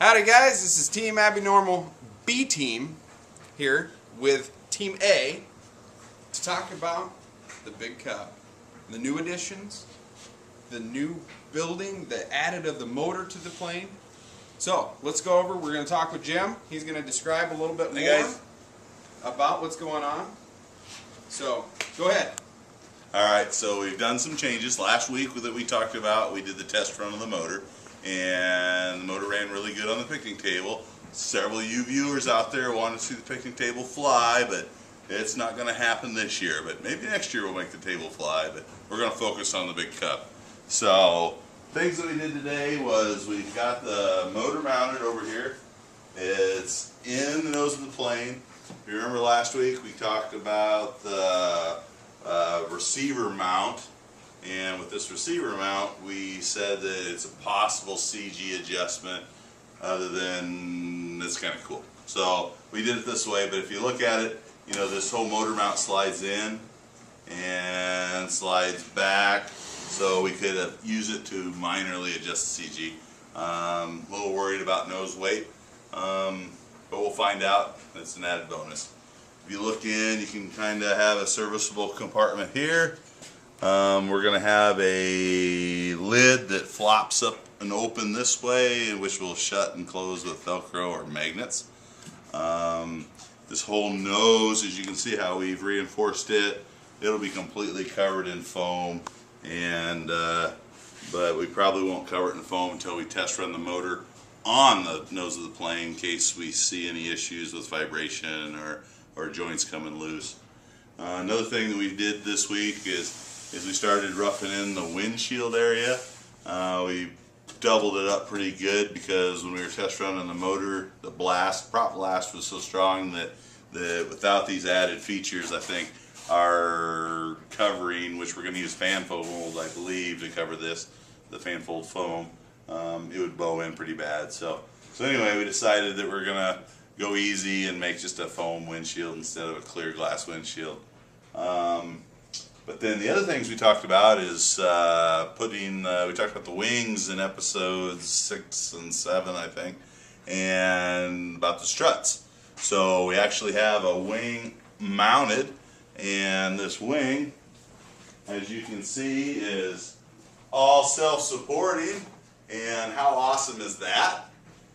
Howdy guys, this is Team Abnormal B Team here with Team A to talk about the Big Cub. The new additions, the new building, the added of the motor to the plane. So let's go over, we're going to talk with Jim. He's going to describe a little bit more about what's going on. So go ahead. Alright, so we've done some changes. Last week that we talked about, we did the test run of the motor, and the motor ran really good on the picnic table. Several of you viewers out there wanted to see the picnic table fly, but it's not going to happen this year. But maybe next year we'll make the table fly, but we're going to focus on the Big Cub. So, things that we did today was we've got the motor mounted over here. It's in the nose of the plane. If you remember last week we talked about the receiver mount, and with this receiver mount we said that it's a possible CG adjustment other than it's kind of cool. So we did it this way, but if you look at it, you know, this whole motor mount slides in and slides back, so we could use it to minorly adjust the CG. A little worried about nose weight, but we'll find out. It's an added bonus. If you look in, you can kind of have a serviceable compartment here. We're going to have a lid that flops up and open this way, which will shut and close with Velcro or magnets. This whole nose, as you can see how we've reinforced it, it'll be completely covered in foam, and but we probably won't cover it in foam until we test run the motor on the nose of the plane in case we see any issues with vibration or joints coming loose. Another thing that we did this week is we started roughing in the windshield area. We doubled it up pretty good because when we were test running the motor, the prop blast was so strong that without these added features, I think our covering, which we're going to use fan fold, I believe, to cover this, the fan fold foam, it would bow in pretty bad. So anyway, we decided that we're going to go easy and make just a foam windshield instead of a clear glass windshield. But then the other things we talked about is we talked about the wings in episodes 6 and 7, I think, and about the struts. So we actually have a wing mounted, and this wing, as you can see, is all self-supporting, and how awesome is that?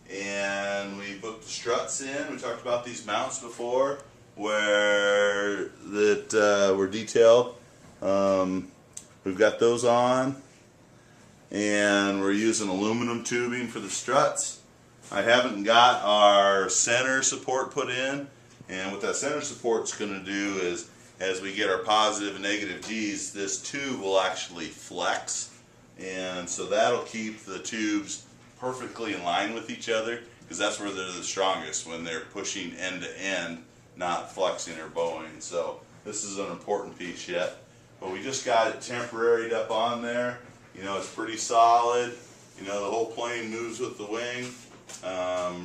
And we put the struts in. We talked about these mounts before where that were detailed. We've got those on, and we're using aluminum tubing for the struts. I haven't got our center support put in, and what that center support's going to do is as we get our positive and negative G's, this tube will actually flex, and so that'll keep the tubes perfectly in line with each other, because that's where they're the strongest, when they're pushing end to end, not flexing or bowing. So this is an important piece yet, but we just got it temporaried up on there. You know, it's pretty solid. You know, the whole plane moves with the wing.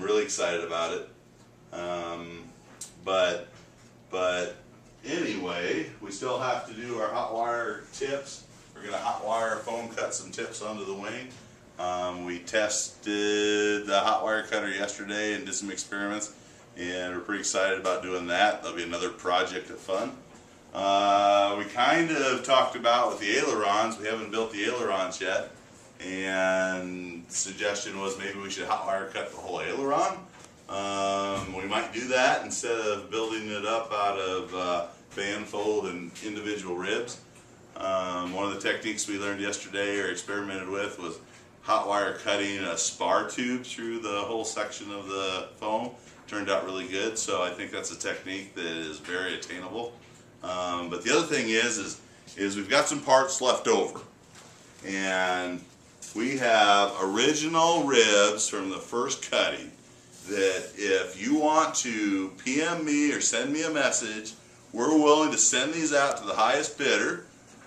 Really excited about it. But anyway, we still have to do our hot wire tips. We're going to hot wire foam cut some tips onto the wing. We tested the hot wire cutter yesterday and did some experiments, and we're pretty excited about doing that. That'll be another project of fun. We kind of talked about with the ailerons, we haven't built the ailerons yet, and the suggestion was maybe we should hot wire cut the whole aileron. We might do that instead of building it up out of fan fold and individual ribs. One of the techniques we learned yesterday or experimented with was hot wire cutting a spar tube through the whole section of the foam. Turned out really good, so I think that's a technique that is very attainable. But the other thing is we've got some parts left over, and we have original ribs from the first cutting that if you want to PM me or send me a message, we're willing to send these out to the highest bidder,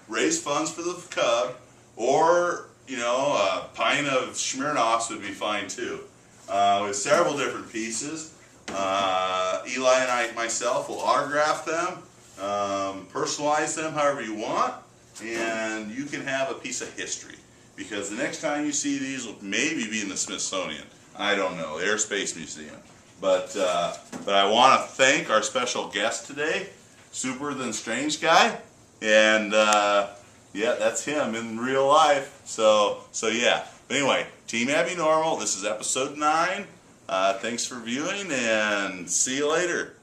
raise funds for the Cub, or you know, a pint of Smirnoffs would be fine too. With several different pieces. Eli and I myself will autograph them, personalize them however you want, and you can have a piece of history. Because the next time you see these will maybe be in the Smithsonian. I don't know, Airspace Museum. But I want to thank our special guest today, Super Than Strange Guy, and yeah, that's him in real life. So yeah. But anyway, Team Abby Normal. This is episode 9. Thanks for viewing, and see you later.